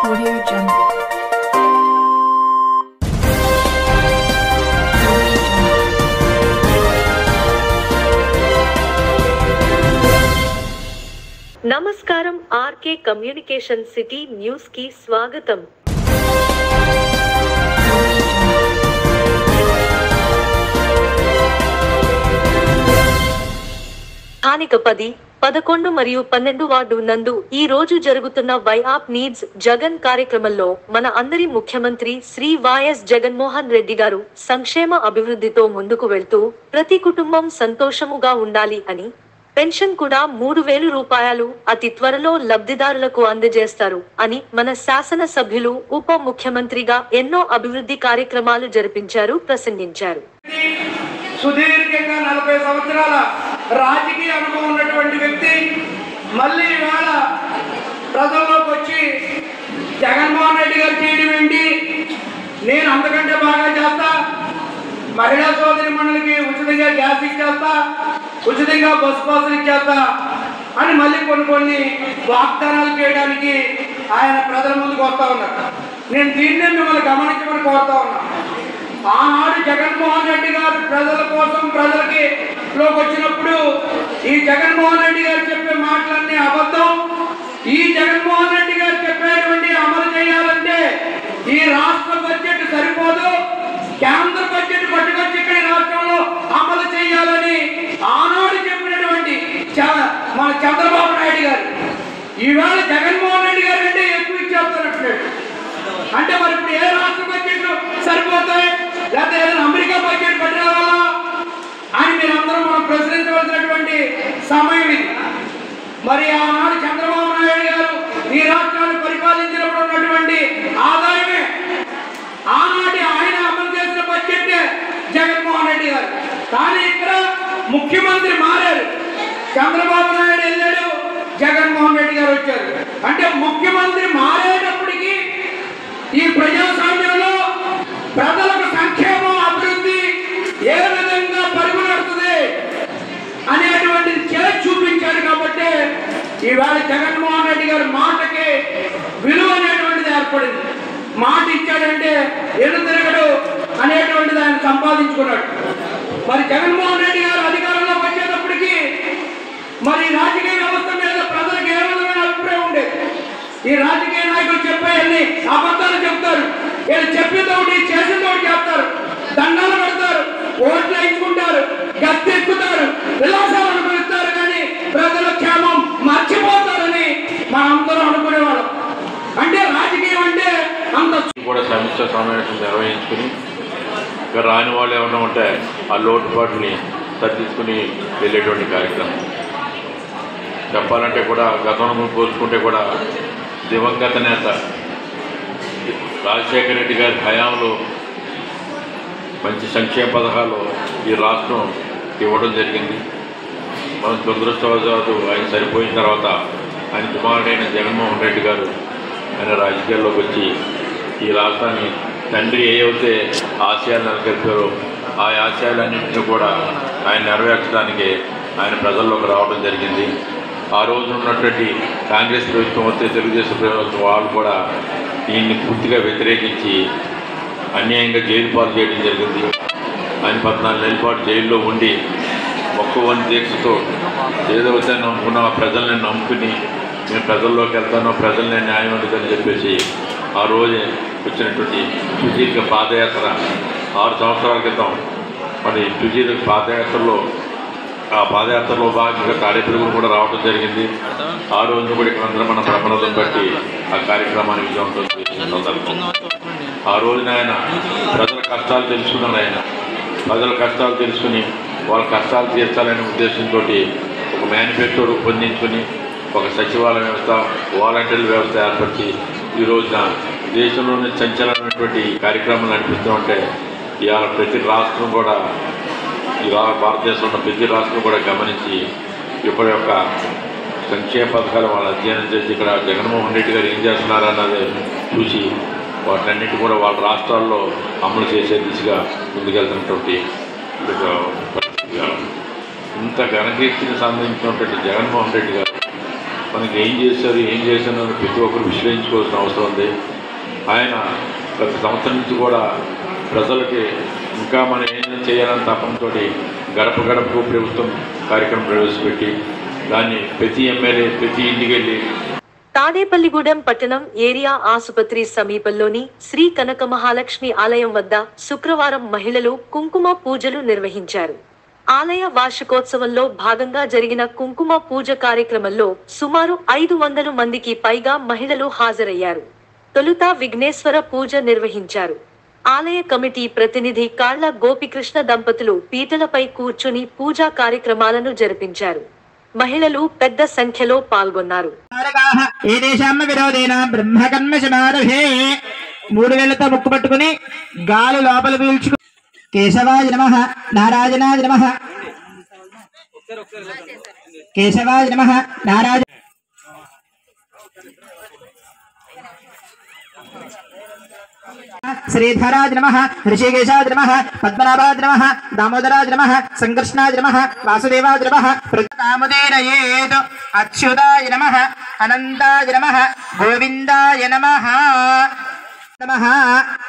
Audio Jungle. నమస్కారం RK communication city news కి స్వాగతం. స్థానిక 10, 11 మరియు 12 వార్డు నందు ఈ రోజు జరుగుతున్న వైఆప్ నీడ్స్ జగన్ కార్యక్రమంలో మన అందరి ముఖ్యమంత్రి శ్రీ వైఎస్ జగన్మోహన్ రెడ్డి గారు సంక్షేమ అభివృద్ధితో ముందుకు వెళ్తూ ప్రతి కుటుంబం సంతోషముగా ఉండాలి అని, పెన్షన్ కూడా 3,000 రూపాయలు అతి త్వరలో లబ్ధిదారులకు అందజేస్తారు అని మన శాసన సభ్యులు ఉప ముఖ్యమంత్రిగా ఎన్నో అభివృద్ధి కార్యక్రమాలు జరిపించారు, ప్రసంగించారు. సుదీర్ఘంగా 40 సంవత్సరాల రాజకీయ అనుభవం ఉన్నటువంటి వ్యక్తి మళ్ళీ ఇవాళ ప్రజల్లోకి వచ్చి జగన్మోహన్ రెడ్డి గారు చేయడం ఏంటి, నేను అంతకంటే బాగా చేస్తా, మహిళా సోదరి మండలికి ఉచితంగా గ్యాస్ ఇచ్చేస్తా, ఉచితంగా బస్సు పాసులు ఇచ్చేస్తా అని మళ్ళీ కొన్ని వాగ్దానాలు చేయడానికి ఆయన ప్రజల ముందుకు వస్తూ ఉన్నారు. నేను దీన్నే మిమ్మల్ని గమనించమని కోరుతా ఉన్నా. ఆనాడు జగన్మోహన్ రెడ్డి గారు ప్రజల కోసం ప్రజలకి లోకి వచ్చినప్పుడు ఈ జగన్మోహన్ రెడ్డి గారు చెప్పే మాటలన్నీ అబద్ధం. ఈ జగన్మోహన్ రెడ్డి గారు చెప్పేటువంటి అమలు చేయాలంటే ఈ రాష్ట్ర బడ్జెట్ సరిపోదు, కేంద్ర బడ్జెట్ పట్టుకొచ్చి ఇక్కడ రాష్ట్రంలో అమలు చేయాలని ఆనాడు చెప్పినటువంటి మన చంద్రబాబు నాయుడు గారు ఈవేళ జగన్మోహన్ రెడ్డి గారు అంటే ఎక్కువ ఇచ్చేస్తున్నట్టు. అంటే మరి ఇప్పుడు ఏ రాష్ట్ర బడ్జెట్లు సరిపోతాయి, లేకపోతే ఏదైనా అమెరికా బడ్జెట్ పట్టి రావాలా అని మీరందరూ మనం ప్రశ్నించవలసినటువంటి సమయం ఇది. మరి ఆనాడు చంద్రబాబు నాయుడు గారు ఈ రాష్ట్రాన్ని పరిపాలించినప్పుడు ఉన్నటువంటి ఆదాయమే ఆనాటి ఆయన అమలు చేసిన బడ్జెట్ జగన్మోహన్ రెడ్డి గారు. కానీ ఇక్కడ ముఖ్యమంత్రి మారారు, చంద్రబాబు నాయుడు వెళ్ళాడు, జగన్మోహన్ రెడ్డి గారు వచ్చారు. అంటే ముఖ్యమంత్రి మారేటప్పటికీ ఈ ప్రజాస్వామ్యంలో ప్రజలకు సంక్షేమం అభివృద్ధి ఏ విధంగా పరుగునడుతుంది అనేటువంటిది చేసి చూపించాడు. కాబట్టి ఈవేళ జగన్మోహన్ రెడ్డి గారి మాటకి విలువ అనేటువంటిది ఏర్పడింది. మాట ఇచ్చాడంటే ఎడు తిరగడు అనేటువంటిది ఆయన సంపాదించుకున్నాడు. మరి జగన్మోహన్ రెడ్డి గారు అధికారంలోకి వచ్చేటప్పటికి మరి రాజకీయ వ్యవస్థ మీద ప్రజలకు ఏ విధమైన అభిప్రాయం ఉండేది. ఈ రాజకీయ నాయకులు చెప్పేయన్ని అబద్ధాలు చెప్తారు, వీళ్ళు చెప్పేదోటి చేసేదోటి చెప్తారు, దండాలు పెడతారు, ఓట్లు వేయించుకుంటారు, గద్దెక్కుతారు, విలాసాలు అనుభవిస్తారు, కానీ ప్రజల క్షేమం మర్చిపోతారని మనందరం అనుకునేవాళ్ళం. అంటే రాజకీయం అంటే అంత కూడా సమీక్ష సమావేశం నిర్వహించుకుని ఇక్కడ రాని వాళ్ళు ఏమన్నా ఉంటే ఆ లోటుపాటుని సర్దించుకుని వెళ్ళేటువంటి కార్యక్రమం. చెప్పాలంటే కూడా గతంలో పోల్చుకుంటే కూడా దివంగత నేత రాజశేఖర రెడ్డి గారి హయాంలో మంచి సంక్షేమ పథకాలు ఈ రాష్ట్రం ఇవ్వడం జరిగింది. మనం దురదృష్టవశాత్తు ఆయన సరిపోయిన తర్వాత ఆయన కుమారుడైన జగన్మోహన్ రెడ్డి గారు ఆయన రాజకీయాల్లోకి వచ్చి ఈ రాష్ట్రాన్ని తండ్రి ఏవైతే ఆశయాలు నెలకొల్పారో ఆ ఆశయాలన్నింటినీ కూడా ఆయన నెరవేర్చడానికి ఆయన ప్రజల్లోకి రావడం జరిగింది. ఆ రోజు ఉన్నటువంటి కాంగ్రెస్ ప్రభుత్వం వస్తే తెలుగుదేశం ప్రభుత్వం వాళ్ళు కూడా దీన్ని పూర్తిగా వ్యతిరేకించి అన్యాయంగా జైలు పాలు చేయడం జరిగింది. ఆయన 14 నెలల పాటు జైల్లో ఉండి మొక్కువని దీక్షతో ఏదో వచ్చా నమ్ముకున్న ప్రజల్ని నమ్ముకుని నేను ప్రజల్లోకి వెళ్తాను, ప్రజల్ని న్యాయం ఉండదని చెప్పేసి ఆ రోజు వచ్చినటువంటి సుదీర్ఘ పాదయాత్ర 6 సంవత్సరాల క్రితం మరి సుదీర్ఘ పాదయాత్రలో ఆ పాదయాత్రలో భాగంగా తాడేపల్లిగూడెం కూడా రావడం జరిగింది. ఆ రోజు కూడా ఇక్కడ అందరం మన ప్రమాదం బట్టి ఆ కార్యక్రమాన్ని విజయవంతం చేసిన సందర్భం. ఆ రోజున ఆయన ప్రజల కష్టాలు తెలుసుకున్నాడు. ఆయన ప్రజల కష్టాలు తెలుసుకుని వాళ్ళ కష్టాలు తీర్చాలనే ఉద్దేశంతో ఒక మేనిఫెస్టో రూపొందించుకుని ఒక సచివాలయ వ్యవస్థ, వాలంటీర్ల వ్యవస్థ ఏర్పరిచి ఈ రోజున దేశంలోని సంచలనమైనటువంటి కార్యక్రమాలు నడిపిస్తూ ఉంటే ఇవాళ ప్రతి రాష్ట్రం కూడా భారతదేశంలో ఉన్న ప్రతి రాష్ట్రం కూడా గమనించి ఇప్పటి యొక్క సంక్షేమ పథకాలు వాళ్ళు అధ్యయనం చేసి ఇక్కడ జగన్మోహన్ రెడ్డి గారు ఏం చేస్తున్నారన్నది చూసి వాటిలన్నింటి కూడా వాళ్ళ రాష్ట్రాల్లో అమలు చేసే దిశగా ముందుకెళ్తున్నటువంటి ఇంత ఘనకీర్తిని సంబంధించినటువంటి జగన్మోహన్ రెడ్డి గారు మనకి ఏం చేశారు ఏం చేశారు అని ప్రతి ఒక్కరు విశ్లేషించుకోవాల్సిన అవసరం ఉంది. ఆయన గత సంవత్సరం నుంచి కూడా ప్రజలకి ఇంకా మనం ఏం చేయాలని తపంతో గడప గడపకు ప్రభుత్వం కార్యక్రమం ప్రవేశపెట్టి దాన్ని ప్రతి ఎమ్మెల్యే ప్రతి ఇంటికి వెళ్ళి తాడేపల్లిగూడెం పట్టణం ఏరియా ఆసుపత్రి సమీపంలోని శ్రీ కనక మహాలక్ష్మి ఆలయం వద్ద శుక్రవారం మహిళలు కుంకుమ పూజలు నిర్వహించారు. ఆలయ వార్షికోత్సవంలో భాగంగా జరిగిన కుంకుమ పూజ కార్యక్రమంలో సుమారు 500 మందికి పైగా మహిళలు హాజరయ్యారు. తొలుత విఘ్నేశ్వర పూజ నిర్వహించారు. ఆలయ కమిటీ ప్రతినిధి కాళ్ల గోపికృష్ణ దంపతులు పీటలపై కూర్చుని పూజా కార్యక్రమాలను జరిపించారు. మహిళలు పెద్ద సంఖ్యలో పాల్గొన్నారు. 3 వేళ్లతో ముక్కు పట్టుకుని గాలి లోపల పీల్చుకు కేశవాయ నమః నారాయణాయ నమః కేశవాయ నమః నారాయణ శ్రీధరాయ నమః ఋషికేశాయ నమః పద్మనాభాయ నమః దామోదరాయ నమః సంకర్షణాయ నమః వాసుదేవాయ నమః ప్రకామదేనయేత్ అచ్యుతాయ నమః అనంతాయ నమః గోవిందాయ నమః नमः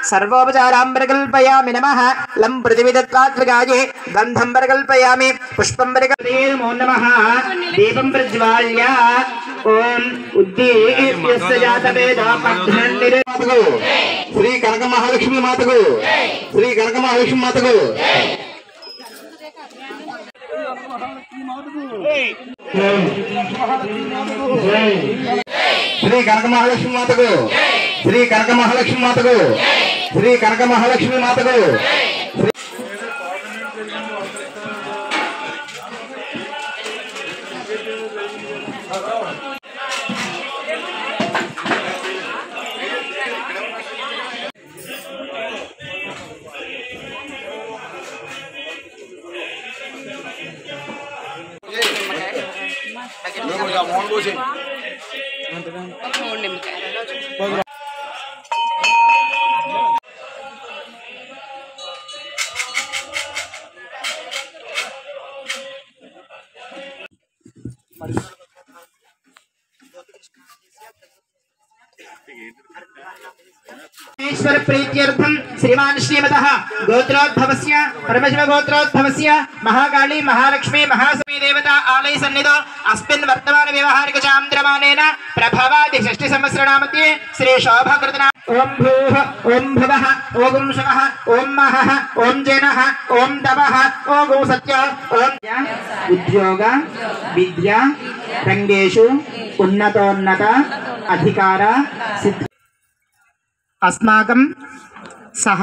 सर्वोपचारां प्रकल्पयामि नमः लं प्रतिविदत्वात्मकाये गन्धं प्रकल्पयामि पुष्पं प्रकल्पयामि नमो नमः दीपं प्रज्वाल्य ओम उद्दीप्यस्य जातवेदा पद्धन्निरतु श्री कनक महालक्ष्मी मातको श्री कनक महालक्ष्मी मातको श्री कनक महालक्ष्मी मातको श्री कनक महालक्ष्मी मातको श्री कनक महालक्ष्मी मातको ईश्वर प्रीत्यर्थम श्रीमान श्रीमतः गोत्रोद्भवस्य परमशिव गोत्रोद्भवस्य महाकाली महालक्ष्मी महासमी देवता आलय सन्निधौ अस्मिन् वर्तमान व्यवहारिक चान्द्रमानेन प्रभवादि षष्टि संवत्सरामध्ये श्री शोभाकृतना ओम भूः ओम भवः ओम शुभः ओम महः ओम जैनः ओम तपः ओम सत्य ओम उद्योग विद्या रंगेषु उन्नतोन्नत अधिकार सिद्ध अस्माकं सह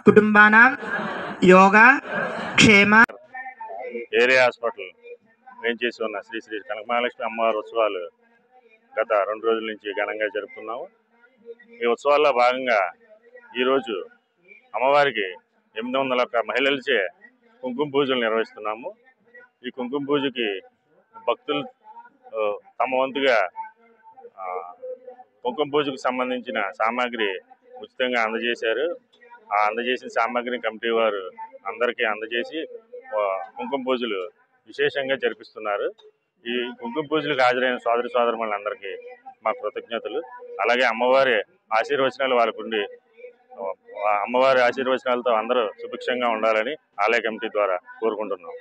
कुटुंबानां योगा क्षेम ఏరియా హాస్పిటల్ నేను చేసి ఉన్న శ్రీ శ్రీ కనక మహాలక్ష్మి అమ్మవారి ఉత్సవాలు గత 2 రోజుల నుంచి ఘనంగా జరుపుతున్నాము. ఈ ఉత్సవాల్లో భాగంగా ఈరోజు అమ్మవారికి 801 మహిళలచే కుంకుమ పూజలు నిర్వహిస్తున్నాము. ఈ కుంకుమ పూజకి భక్తులు తమ వంతుగా కుంకుమ పూజకు సంబంధించిన సామాగ్రి ఉచితంగా అందజేశారు. ఆ అందజేసిన సామాగ్రిని కమిటీ వారు అందరికీ అందజేసి కుంకుమ పూజలు విశేషంగా జరిపిస్తున్నారు. ఈ కుంకుమ పూజలకు హాజరైన సోదరి సోదరులందరికీ మా కృతజ్ఞతలు. అలాగే అమ్మవారి ఆశీర్వచనాలు వాళ్ళకుండి అమ్మవారి ఆశీర్వచనాలతో అందరూ సుభిక్షంగా ఉండాలని ఆలయ కమిటీ ద్వారా కోరుకుంటున్నాం.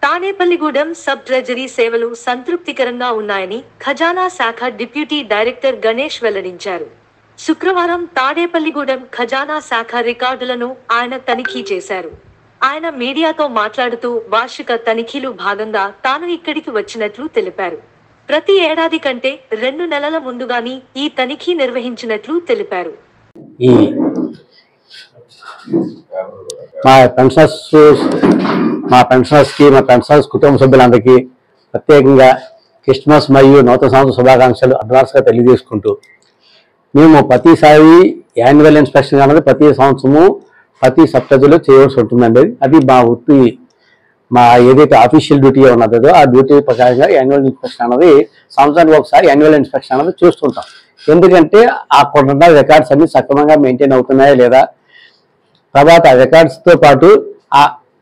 తాడేపల్లిగూడెం సబ్ ట్రెజరీ సేవలు సంతృప్తికరంగా ఉన్నాయని ఖజానా శాఖ డిప్యూటీ డైరెక్టర్ గణేష్ వెల్లడించారు. శుక్రవారం తాడేపల్లిగూడెం ఖజానా శాఖ రికార్డులను ఆయన తనిఖీ చేశారు. ఆయన మీడియాతో మాట్లాడుతూ వార్షిక తనిఖీలు భాగంగా తాను ఇక్కడికి వచ్చినట్లు తెలిపారు. ప్రతి ఏడాది కంటే 2 నెలల ముందుగాని ఈ తనిఖీ నిర్వహించినట్లు తెలిపారు. మా పెన్షనర్స్ కి మా పెన్షనర్స్ కుటుంబ సభ్యులందరికీ ప్రత్యేకంగా క్రిస్మస్ మరియు నూతన సంవత్సర శుభాకాంక్షలు అడ్వాన్స్ గా తెలియజేసుకుంటూ మేము ప్రతిసారి యాన్యువల్ ఇన్స్పెక్షన్ అనేది ప్రతి సంవత్సరము ప్రతి సప్తాహంలో చేయవలసి ఉంటుందండి. అది మా ఏదైతే ఆఫీషియల్ డ్యూటీ ఉన్నదో ఆ డ్యూటీ ప్రకారంగా యాన్యువల్ ఇన్స్పెక్షన్ అనేది సంవత్సరానికి ఒకసారి యాన్యువల్ ఇన్స్పెక్షన్ అనేది చూస్తుంటాం. ఎందుకంటే అక్కడ రికార్డ్స్ అన్ని సక్రమంగా మెయింటైన్ అవుతున్నాయా లేదా, తర్వాత రికార్డ్స్ తో పాటు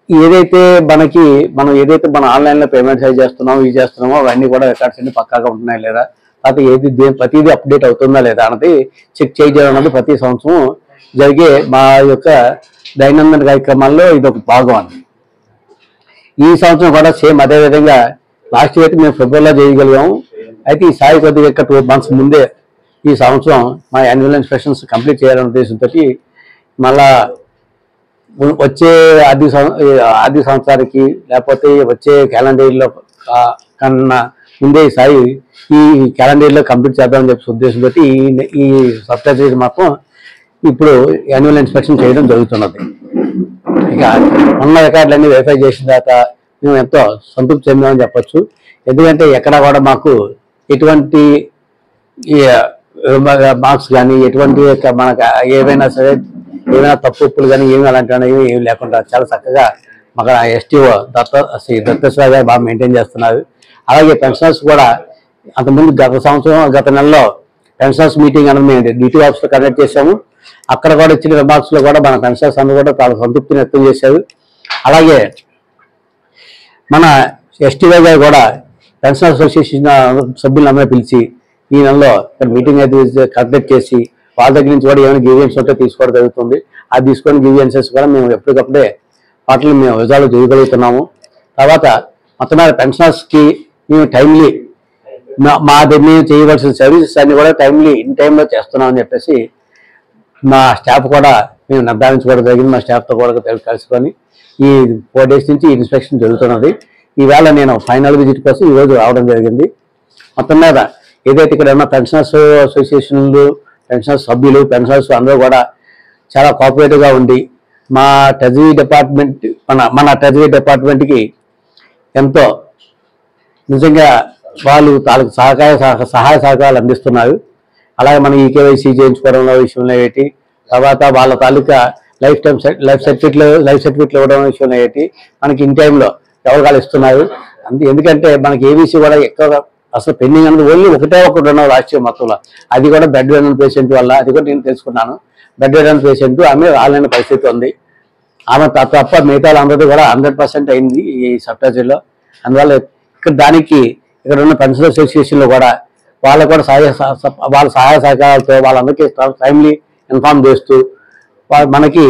ఏదైతే మనం ఏదైతే మన ఆన్లైన్లో పేమెంట్స్ అవి చేస్తున్నామో అవన్నీ కూడా రికార్డ్స్ అన్ని పక్కాగా ఉంటున్నాయి లేదా, లేకపోతే ప్రతిదీ అప్డేట్ అవుతుందా లేదా అన్నది చెక్ చేయడం అన్నది ప్రతి సంవత్సరం జరిగే మా యొక్క దైనందిన కార్యక్రమాల్లో ఇది ఒక భాగం అండి. ఈ సంవత్సరం కూడా సేమ్ అదే విధంగా లాస్ట్ ఇయర్ మేము ఫిబ్రవరిలో చేయగలిగాము. అయితే ఈసారి కొద్దిగా 2 months ముందే ఈ సంవత్సరం మా యాన్యువల్ ఇన్స్పెక్షన్స్ కంప్లీట్ చేయాలనే ఉద్దేశంతో మళ్ళా వచ్చే ఆర్థిక సంవత్సరానికి లేకపోతే వచ్చే క్యాలెండర్ ఇయర్లో కన్నా ముందే ఈసారి ఈ క్యాలెండర్ ఇయర్లో కంప్లీట్ చేద్దామని చెప్పి ఉద్దేశంతో ఈ సబ్సిడరీస్ మాత్రం ఇప్పుడు యాన్యువల్ ఇన్స్పెక్షన్ చేయడం జరుగుతున్నది. ఇక ఉన్న రికార్డులన్నీ వెరిఫై చేసిన తర్వాత మేము ఎంతో సంతృప్తి చెందామని చెప్పచ్చు. ఎందుకంటే ఎక్కడ కూడా మాకు ఎటువంటి మార్క్స్ కానీ ఎటువంటి మనకు ఏమైనా సరే ఏమైనా తప్పులు కానీ ఏమి అలాంటివి ఏమి లేకుండా చాలా చక్కగా మాకు ఎస్టీఓ దత్తేశ్వర గారు బాగా మెయింటైన్ చేస్తున్నారు. అలాగే పెన్షనర్స్ కూడా అంతకుముందు గత నెలలో పెన్షనర్స్ మీటింగ్ అనేది మేము డిటి ఆఫీస్లో కండక్ట్ చేశాము. అక్కడ కూడా ఇచ్చిన రిమార్క్స్ లో కూడా మన పెన్షనర్స్ అందరూ కూడా చాలా సంతృప్తిని వ్యక్తం చేశారు. అలాగే మన ఎస్టీవై గారు కూడా పెన్షనర్ అసోసియేషన్ సభ్యులందరూ పిలిచి ఈ నెలలో మీటింగ్ అయితే కండక్ట్ చేసి వాళ్ళ దగ్గర నుంచి కూడా ఏమైనా గ్రీవియన్స్ ఉంటే తీసుకోవడం జరుగుతుంది. అది తీసుకొని గ్రీవియన్సెస్ కూడా మేము ఎప్పటికప్పుడే వాటిని మేము రిజాల్వ్ చేయగలుగుతున్నాము. తర్వాత మొత్తం పెన్షనర్స్కి మేము టైమ్లీ మా దగ్గర మేము చేయవలసిన సర్వీసెస్ అన్ని కూడా ఇన్ టైంలో చేస్తున్నామని చెప్పేసి మా స్టాఫ్ కూడా మేము నిర్ధారించుకోవడం జరిగింది. మా స్టాఫ్తో కూడా కలుసుకొని ఈ 4 days నుంచి ఇన్స్పెక్షన్ జరుగుతున్నది. ఈవేళ నేను ఫైనల్ విజిట్ కోసం ఈరోజు రావడం జరిగింది. మొత్తం మీద ఏదైతే ఇక్కడ ఉన్న పెన్షనర్స్ అసోసియేషన్లు, పెన్షనర్స్ సభ్యులు, పెన్షనర్స్ అందరూ కూడా చాలా కోఆపరేటివ్గా ఉండి మా ట్రెజరీ డిపార్ట్మెంట్ మన ట్రెజరీ డిపార్ట్మెంట్కి ఎంతో నిజంగా వాళ్ళు తాలూకు సహాయ సహకారాలు అందిస్తున్నారు. అలాగే మనం ఈకేవైసీ చేయించుకోవడంలో విషయంలో ఏంటి, తర్వాత వాళ్ళ తాలూకా లైఫ్ సర్టిఫికెట్లు ఇవ్వడం విషయంలో ఏంటి, మనకి ఇన్ టైంలో ఎవరు ఇస్తున్నారు. ఎందుకంటే మనకి ఏబీసీ కూడా ఎక్కువ అసలు పెండింగ్ అనేది ఓన్లీ ఒకటి ఉన్నావు రాష్ట్రీయ మొత్తంలో. అది కూడా బెడ్ రిడన్ పేషెంట్ వల్ల, అది కూడా నేను తెలుసుకున్నాను. బెడ్ రిడన్ పేషెంట్ ఆమె రాలేని పరిస్థితి ఉంది. ఆమె తప్ప మిగతా అందరూ కూడా 100% అయింది ఈ సబ్సిడరీలో. అందువల్ల ఇక్కడ ఉన్న పెన్షన్ అసోసియేషన్లో కూడా వాళ్ళకు కూడా వాళ్ళ సహాయ సహకారాలతో వాళ్ళందరికీ టైమ్లీ ఇన్ఫార్మ్ చేస్తూ మనకి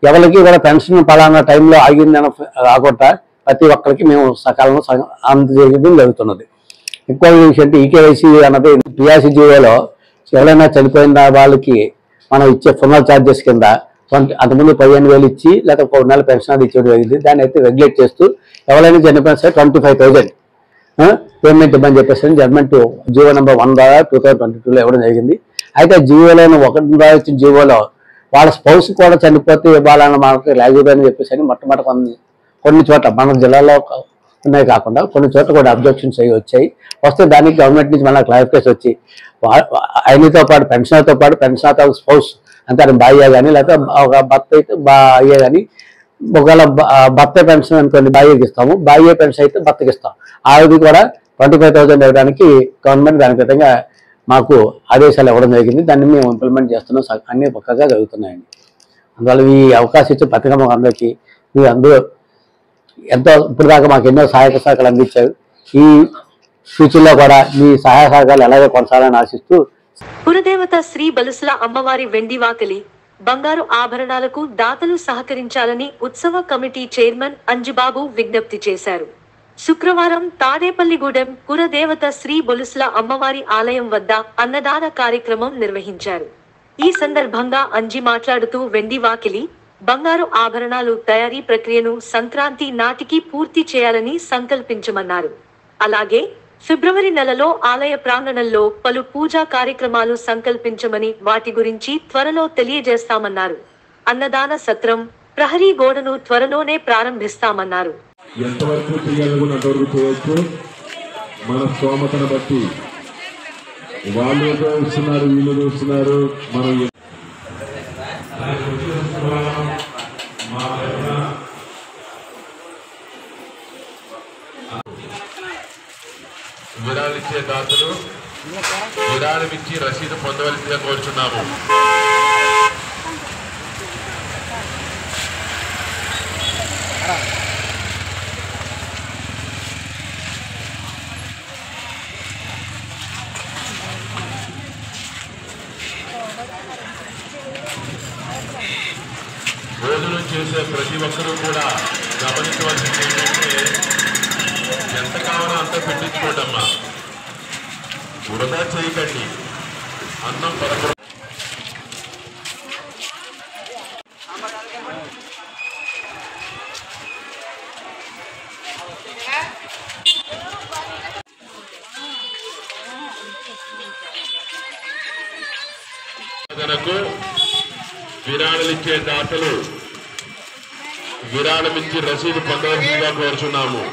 ఎవరికి కూడా పెన్షన్ పలానా టైంలో ఆగిందని రాకుండా ప్రతి ఒక్కరికి మేము సకాలంలో అందజేయడం జరుగుతున్నది. ఇంకో విషయం అంటే ఈకేవైసీ అన్నది పిఆర్సీ జీవోలో ఎవరైనా చనిపోయిన వాళ్ళకి మనం ఇచ్చే ఫునరల్ ఛార్జెస్ కింద అంతకుముందు 15,000 ఇచ్చి లేకపోతే 1 నెల పెన్షన్ అది ఇచ్చేది జరిగింది. దాన్ని అయితే రెగ్యులేట్ చేస్తూ ఎవరైనా చనిపోయినా సరే 25,000 పేమెంట్ ఇవ్వని చెప్పేసి జడ్మెంట్ జీవో నెంబర్ 1 ద్వారా 2022లో ఇవ్వడం జరిగింది. అయితే జీవోలో 1 ద్వారా ఇచ్చిన జీవోలో వాళ్ళ స్పౌస్ కూడా చనిపోతే ఇవ్వాలన్న మనకి లాగుతుంది అని చెప్పేసి మొట్టమొదటి కొన్ని చోట్ల మన జిల్లాలో ఉన్నాయి కాకుండా కొన్ని చోట్ల కూడా అబ్జెక్షన్స్ అయ్యి వచ్చాయి. వస్తే దానికి గవర్నమెంట్ నుంచి మళ్ళీ క్లారిఫికేషన్ వచ్చి ఆయనతో పాటు పెన్షనర్ స్పౌస్ అంటే అది భార్య కానీ లేకపోతే ఒక భర్త అయితే భార్య కానీ, ఒకవేళ భర్త పెన్షన్ అనుకోండి భార్యకి ఇస్తాము, భార్య పెన్షన్ అయితే భర్తకి ఇస్తాం. అది కూడా 25,000 ఇవ్వడానికి గవర్నమెంట్ దాని విధంగా మాకు ఆదేశాలు ఇవ్వడం జరిగింది. దాన్ని మేము ఇంప్లిమెంట్ చేస్తున్నాం. అన్ని పక్కగా జరుగుతున్నాయండి. అందువల్ల ఈ అవకాశం ఇచ్చే పథకం అందరికీ మీరు అందరూ ఎంతో ఇప్పుడు దాకా మాకు ఎన్నో సహాయక సహకారాలు అందించారు. ఈ ఫ్యూచర్లో కూడా మీ సహాయ సహకారాలు ఎలాగో కొనసాగాలని ఆశిస్తూ పురదేవత శ్రీ బలుసుల అమ్మవారి వెండి వాకిలి బంగారు ఆభరణాలకు దాతలు సహకరించాలని ఉత్సవ కమిటీ చైర్మన్ అంజిబాబు విజ్ఞప్తి చేశారు. శుక్రవారం తాడేపల్లిగూడెం పురదేవత శ్రీ బొలుసుల అమ్మవారి ఆలయం వద్ద అన్నదాన కార్యక్రమం నిర్వహించారు. ఈ సందర్భంగా అంజి మాట్లాడుతూ వెండి వాకిలి బంగారు ఆభరణాలు తయారీ ప్రక్రియను సంక్రాంతి నాటికి పూర్తి చేయాలని సంకల్పించమన్నారు. అలాగే ఫిబ్రవరి నెలలో ఆలయ ప్రాంగణంలో పలు పూజా కార్యక్రమాలు సంకల్పించమని వాటి గురించి త్వరలో తెలియజేస్తామన్నారు. అన్నదాన సత్రం, ప్రహరీ గోడను త్వరలోనే ప్రారంభిస్తామన్నారు. ఎంతవరకు చేయాలనుకున్న అంతవరకు చేయవచ్చు. మన స్తోమతను బట్టి వాళ్ళు చూస్తున్నారు, వీళ్ళు చూస్తున్నారు. మనం విరాళిచ్చే దాతలు విరాళమిచ్చి రసీదు పొందవలసిందిగా కోరుచున్నాము. భోజనం చేసే ప్రతి ఒక్కరూ కూడా గమనించవలసింది ఏంటంటే ఎంత కావాలో అంత పెట్టించుకోవటమ్మా, వృధా చేయకండి. అన్నం పరపర విరాళమిచ్చే దాతలు విరాళమిచ్చి రసీదు పొందవలసిందిగా కోరుచున్నాము.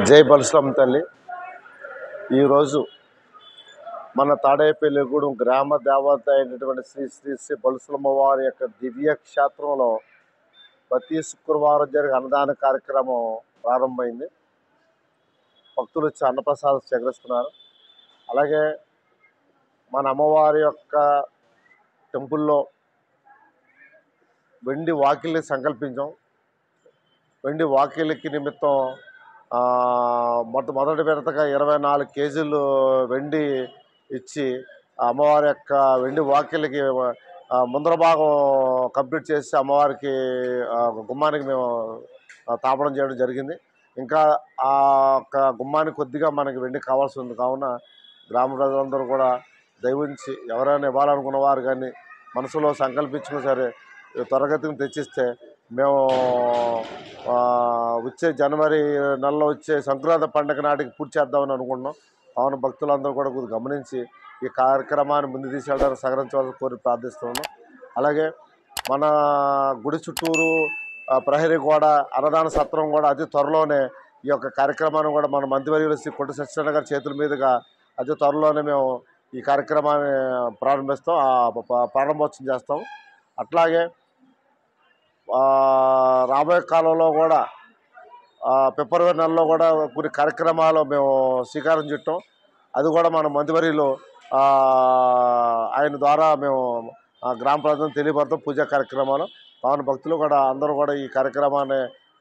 జై బలస్లమ్మ తల్లి. ఈరోజు మన తాడేపల్లిగూడెం గ్రామ దేవత అయినటువంటి శ్రీ శ్రీ శ్రీ బలస్లమ్మ వారి యొక్క దివ్య క్షేత్రంలో ప్రతి శుక్రవారం జరిగే అన్నదాన కార్యక్రమం ప్రారంభమైంది. భక్తులు వచ్చి అన్నప్రసాదం స్వీకరిస్తున్నారు. అలాగే మన అమ్మవారి యొక్క టెంపుల్లో వెండి వాకిల్ని సంకల్పించాం. వెండి వాకిలికి నిమిత్తం మొదటి విడతగా 24 కేజీలు వెండి ఇచ్చి అమ్మవారి యొక్క వెండి వాకిలికి ముందర భాగం కంప్లీట్ చేసి అమ్మవారికి గుమ్మానికి మేము తాపడం చేయడం జరిగింది. ఇంకా ఆ యొక్క గుమ్మానికి కొద్దిగా మనకి వెండి కావాల్సి ఉంది. కావున గ్రామ ప్రజలందరూ కూడా దయవుంచి ఎవరైనా ఇవ్వాలనుకున్న వారు కానీ మనసులో సంకల్పించుకుని సరే త్వరగతిని తెచ్చిస్తే మేము వచ్చే జనవరి నెలలో వచ్చే సంక్రాంతి పండుగ నాటికి పూర్తి చేద్దామని అనుకుంటున్నాం. కావున భక్తులందరూ కూడా కొద్దిగా గమనించి ఈ కార్యక్రమాన్ని ముందు తీసుకెళ్ళడానికి సహకరించవలసి కోరి ప్రార్థిస్తున్నాం. అలాగే మన గుడి చుట్టూరు ప్రహరీ గోడ అన్నదాన సత్రం కూడా అతి త్వరలోనే ఈ యొక్క కార్యక్రమాన్ని కూడా మన మంత్రివర్యులు శ్రీ కొట్టు సత్యనారాయణ గారి చేతుల మీదుగా అతి త్వరలోనే మేము ఈ కార్యక్రమాన్ని ప్రారంభిస్తాం, ప్రారంభోత్సవం చేస్తాం. అట్లాగే రాబోయే కాలంలో కూడా ఫిబ్రవరి నెలలో కూడా కొన్ని కార్యక్రమాలు మేము శ్రీకారం చుట్టాం. అది కూడా మన మంత్రివర్యులు ఆయన ద్వారా మేము గ్రామ ప్రజలను తెలియపడతాం పూజా కార్యక్రమాలు. కావున భక్తులు కూడా అందరూ కూడా ఈ కార్యక్రమాన్ని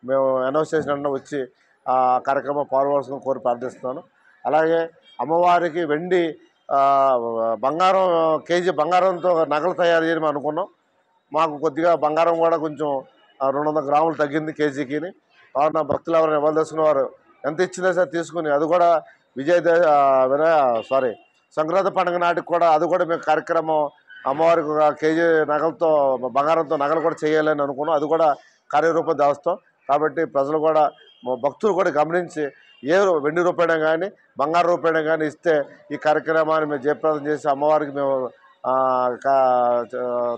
మేము అనౌన్స్ చేసిన వచ్చి ఆ కార్యక్రమం పాల్గొనవలసిన కోరి ప్రార్థిస్తున్నాను. అలాగే అమ్మవారికి వెండి బంగారం కేజీ బంగారంతో నగలు తయారు చేయడం అనుకున్నాం. మాకు కొద్దిగా బంగారం కూడా కొంచెం 200 గ్రాములు తగ్గింది కేజీకి. కావున భక్తులు ఎవరైనా ఇవ్వదలుచుకున్న వారు ఎంత ఇచ్చినా సరే తీసుకుని అది కూడా సంక్రాంతి పండుగ నాటికి కూడా అది కూడా మేము కార్యక్రమం అమ్మవారికి కేజీ నగలతో బంగారంతో నగలు కూడా చేయాలని అనుకున్నాం. అది కూడా కార్యరూపం దాస్తాం. కాబట్టి ప్రజలు కూడా భక్తులు కూడా గమనించి ఏ వెండి రూపాయన కానీ బంగారు రూపాయన కానీ ఇస్తే ఈ కార్యక్రమాన్ని మేము జయప్రదం చేసి అమ్మవారికి మేము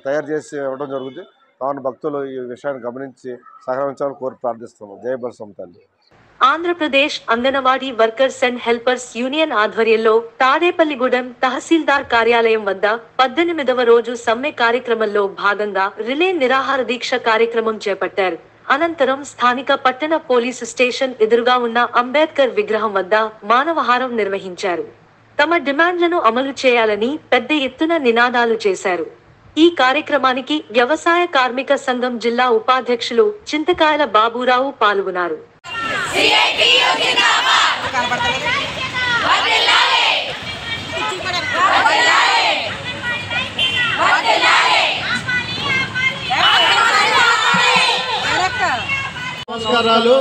తయారు చేసి ఇవ్వడం జరుగుతుంది. కావున భక్తులు ఈ విషయాన్ని గమనించి సహకరించాలని కోరి ప్రార్థిస్తున్నాం. జై బలస్లమ్మ తల్లి. Andhra Pradesh anganwadi workers and helpers union ఆధ్వర్యంలో తాడేపల్లిగూడెం తహసీల్దార్ కార్యాలయం వద్ద 18వ రోజు సమ్మె కార్యక్రమంలో భాగంగా రిలే నిరాహార దీక్ష కార్యక్రమం చేపట్టారు. అనంతరం స్థానిక పట్టణ పోలీసు స్టేషన్ ఎదురుగా ఉన్న అంబేద్కర్ విగ్రహం వద్ద మానవహారం నిర్వహించారు. తమ డిమాండ్లను అమలు చేయాలని పెద్ద ఎత్తున నినాదాలు చేశారు. ఈ కార్యక్రమానికి వ్యవసాయ కార్మిక సంఘం జిల్లా ఉపాధ్యక్షులు చింతకాయల బాబురావు పాల్గొన్నారు. నమస్కారాలు.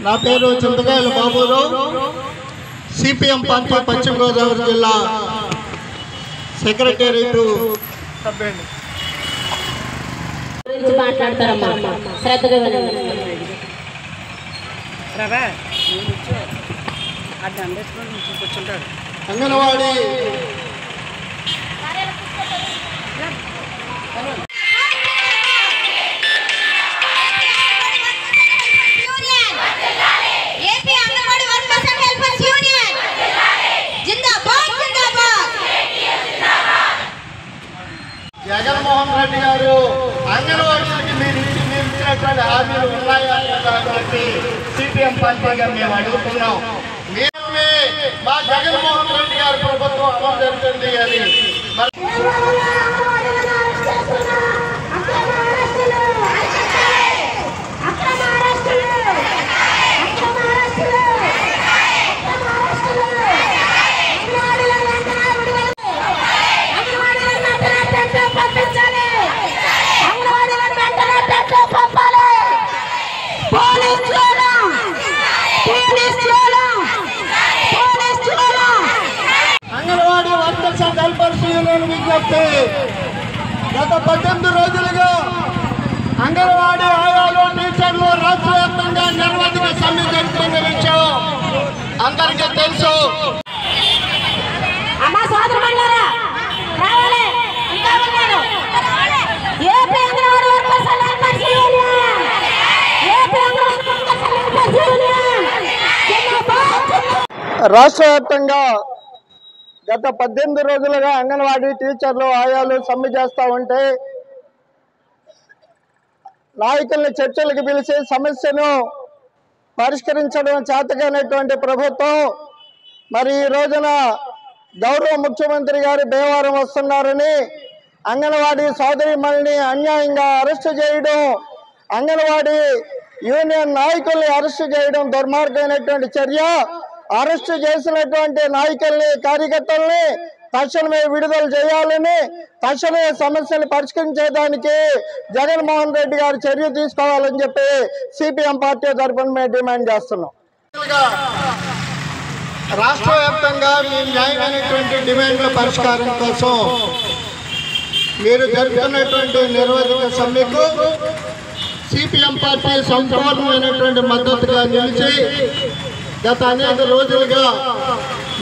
నా పేరు చింతకాయల బాబురావు, సిపిఎం పార్టీ పశ్చిమ గోదావరి జిల్లా సెక్రటేరియట్ సభ్యుడు. మాట్లాడతారమ్మా, శ్రద్ధగా అంగన్వాడీ జగన్మోహన్ రెడ్డి గారు అంగన్వాడీలకి మీరు ఇచ్చినటువంటి హామీలు ఉన్నాయా కాబట్టి సిపిఎం పార్టీగా మేము అడుగుతున్నాం. మేమే మా జగన్మోహన్ రెడ్డి గారి ప్రభుత్వం అమలు జరుగుతుంది అని anganwadi workers and helpers union విజ్ఞప్తి. గత 18 రోజులుగా అంగన్వాడీ ఆయాలు టీచర్లు రాష్ట్ర వ్యాప్తంగా నిరవధిక సమ్మె జరుగుతున్న విషయం అందరికీ తెలుసు. రాష్ట్ర వ్యాప్తంగా గత 18 రోజులుగా అంగన్వాడీ టీచర్లు ఆయాలు సమ్మె చేస్తూ ఉంటే నాయకుల్ని చర్చలకు పిలిచి సమస్యను పరిష్కరించడం చేతగానటువంటి ప్రభుత్వం మరి ఈ రోజున గౌరవ ముఖ్యమంత్రి గారు భీమవరం వస్తున్నారని అంగన్వాడీ సోదరీమణిని అన్యాయంగా అరెస్టు చేయడం, అంగన్వాడీ యూనియన్ నాయకుల్ని అరెస్టు చేయడం దుర్మార్గమైనటువంటి చర్య. అరెస్టు చేసినటువంటి నాయకుల్ని కార్యకర్తల్ని తక్షణమే విడుదల చేయాలని, తక్షణమే సమస్యలు పరిష్కరించేదానికి జగన్మోహన్ రెడ్డి గారు చర్య తీసుకోవాలని చెప్పి సిపిఎం పార్టీ తరఫున మేము డిమాండ్ చేస్తున్నాం. రాష్ట్ర వ్యాప్తంగా మీ న్యాయమైనటువంటి డిమాండ్ల పరిష్కారం కోసం మీరు జరుపుతున్నటువంటి నిరవధిక సమ్మెకు సిపిఎం పార్టీ సంపూర్ణమైనటువంటి మద్దతుగా నిలిచి గత అనేక రోజులుగా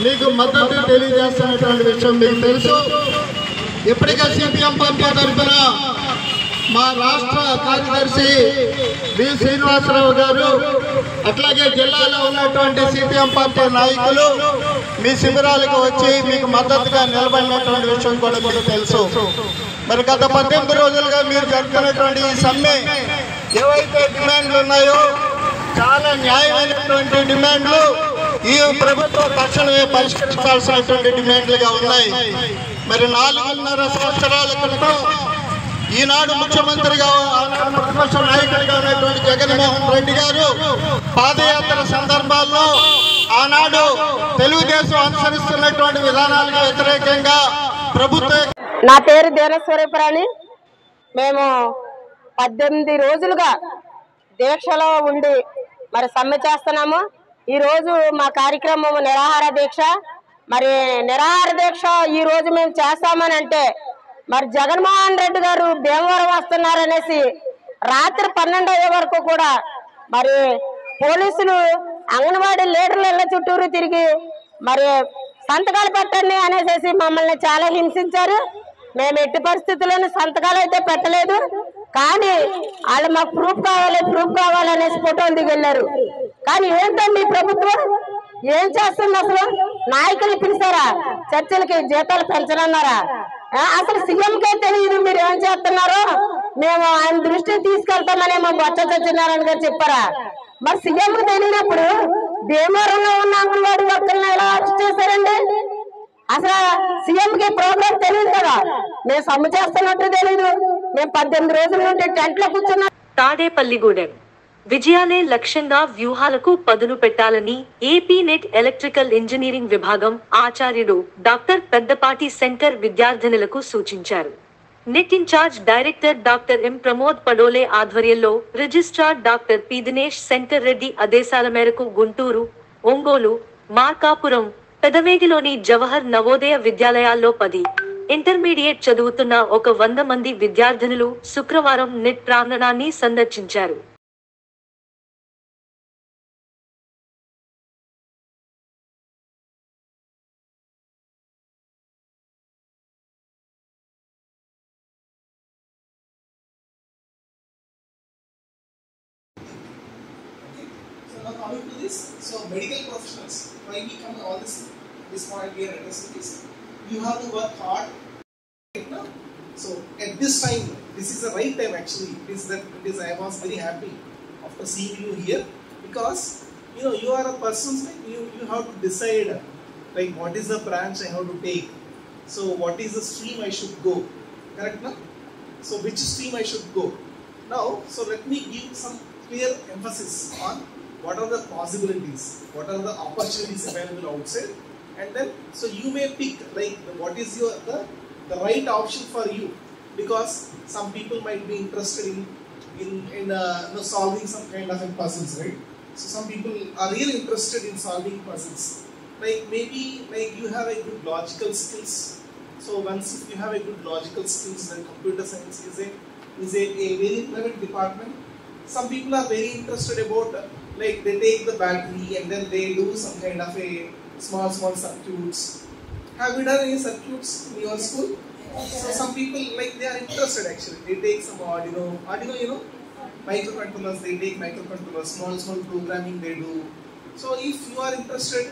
మీకు మద్దతు తెలియజేస్తున్నటువంటి విషయం మీకు తెలుసు. ఇప్పటికే సిపిఎం పార్టీ తరఫున మా రాష్ట్ర కార్యదర్శి బి శ్రీనివాసరావు గారు అట్లాగే జిల్లాలో ఉన్నటువంటి సిపిఎం పార్టీ నాయకులు మీ శిబిరాలకు వచ్చి మీకు మద్దతుగా నిలబడినటువంటి విషయం కూడా మీకు తెలుసు. మరి గత 18 రోజులుగా మీరు జరుపుతున్నటువంటి ఈ సమ్మె ఏవైతే డిమాండ్లు ఉన్నాయో చాలా న్యాయమైనటువంటి డిమాండ్లు ఈ ప్రభుత్వం తక్షణమే పరిష్కరించాల్సినటువంటి డిమాండ్లుగా ఉన్నాయి. మరి 4.5 సంవత్సరాల క్రితం ఈనాడు ముఖ్యమంత్రిగా ప్రతిపక్ష నాయకుడిగా ఉన్నటువంటి జగన్మోహన్ రెడ్డి గారు పాదయాత్ర సందర్భాల్లో ఆనాడు తెలుగుదేశం అనుసరిస్తున్నటువంటి విధానాలకు వ్యతిరేకంగా ప్రభుత్వం. నా పేరు దేవస్వరూపరాణి. మేము 18 రోజులుగా దీక్షలో ఉండి మరి సమ్మె చేస్తున్నాము. ఈరోజు మా కార్యక్రమం నిరాహార దీక్ష. మరి నిరాహార దీక్ష ఈరోజు మేము చేస్తామని అంటే మరి జగన్మోహన్ రెడ్డి గారు భీమవరం వస్తున్నారనేసి రాత్రి 12 అయ్యే వరకు కూడా మరి పోలీసులు అంగన్వాడీ లీడర్ల ఇళ్ల చుట్టూరు తిరిగి మరి సంతకాలు పెట్టండి అనేసి మమ్మల్ని చాలా హింసించారు. మేము ఎట్టి పరిస్థితుల్లోనూ సంతకాలు అయితే పెట్టలేదు, కానీ వాళ్ళు మాకు ప్రూఫ్ కావాలి అనేసి ఫోటోలు దిగెళ్ళారు. కానీ ఏంటండి ప్రభుత్వం ఏం చేస్తుంది? అసలు నాయకులు పిలిచారా? చర్చలకి జీతాలు పెంచనన్నారా? అసలు సీఎంకే తెలియదు మీరు ఏం చేస్తున్నారో. మేము ఆయన దృష్టికి తీసుకెళ్తామని మా బొత్స సత్యనారాయణ గారు చెప్పారా? మరి సీఎంకి తెలియనప్పుడు భీమవరంలో ఉన్న అంగన్వాడీ వర్కర్లను ఎలా అరెస్ట్ చేశారండి? అసలు సీఎంకి ప్రోగ్రాం తెలియదు కదా. మేము సమ్మె చేస్తున్నట్టు తెలీదు. మేము 18 రోజుల నుండి టెంట్లో కూర్చున్నాం. తాడేపల్లిగూడెం విజయాలే లక్ష్యంగా వ్యూహాలకు పదును పెట్టాలని ఏపీ నెట్ ఎలక్ట్రికల్ ఇంజనీరింగ్ విభాగం ఆచార్యుడు డాక్టర్ పెద్దపాటి శంకర్ విద్యార్థినులకు సూచించారు. నెట్ incharge director doctor M Pramod Padole ఆధ్వర్యంలో registrar doctor P Dinesh Shankar Reddy ఆదేశాల మేరకు గుంటూరు, ఒంగోలు, మార్కాపురం, పెదవేగిలోని జవహర్ నవోదయ విద్యాలయాల్లో 10 ఇంటర్మీడియట్ చదువుతున్న 100 మంది విద్యార్థినులు శుక్రవారం నెట్ ప్రాంగణాన్ని సందర్శించారు. Now coming to this, so medical professionals, why we come all this point we are addressing this, you have to work hard right now. So at this time, this is the right time actually. I was very happy after seeing you here, because you are a person, like you have to decide like what is the branch I have to take. So what is the stream I should go, correct now? So which stream I should go. Now, so let me give some clear emphasis on what are the possibilities, what are the opportunities available outside, and then so you may pick like what is the right option for you, because some people might be interested in solving some kind of puzzles, right? So some people are really interested in solving puzzles, like maybe like you have a good logical skills. So once if you have a good logical skills, then computer science is a very relevant department. Some people are very interested about like they take the battery and then they do some kind of a small circuits. Have you done any circuits in your school? So some people like they are interested actually. They take some Arduino, microcontrollers. They take microcontrollers, small programming they do. So if you are interested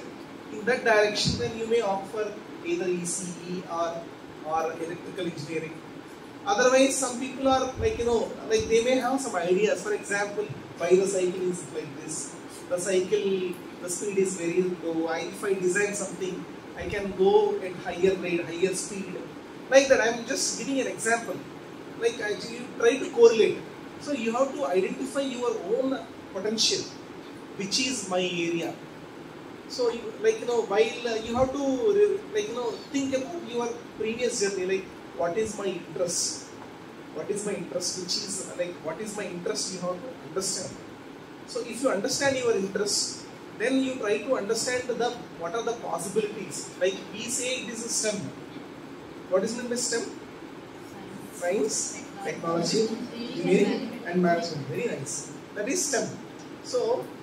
in that direction, then you may opt for either ECE or electrical engineering. Otherwise, some people are like like they may have some ideas. For example, why the cycle is like this. The speed is very low. If I design something, I can go at higher rate, higher speed. Like that, I am just giving an example. Like actually, you try to correlate. So you have to identify your own potential, which is my area. So while you have to think about your previous journey, like what is my interest? What is my interest? Which is like what is my interest? You have to understand. So if you understand your interest, then you try to understand what are the possibilities. Like we say it is a STEM. What is meant by STEM? Science, technology, engineering, and management. Very nice. That is STEM. So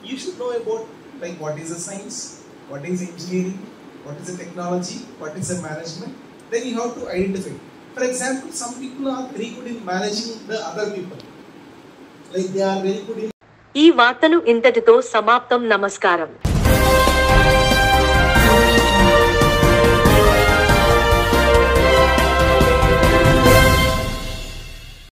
you should know about like what is the science, what is engineering, what is the technology, what is the management. Then you have to identify. For example, some people are very good in managing the other people. Like they are very good in. ఈ వార్తలు ఇంతటితో సమాప్తం. నమస్కారం.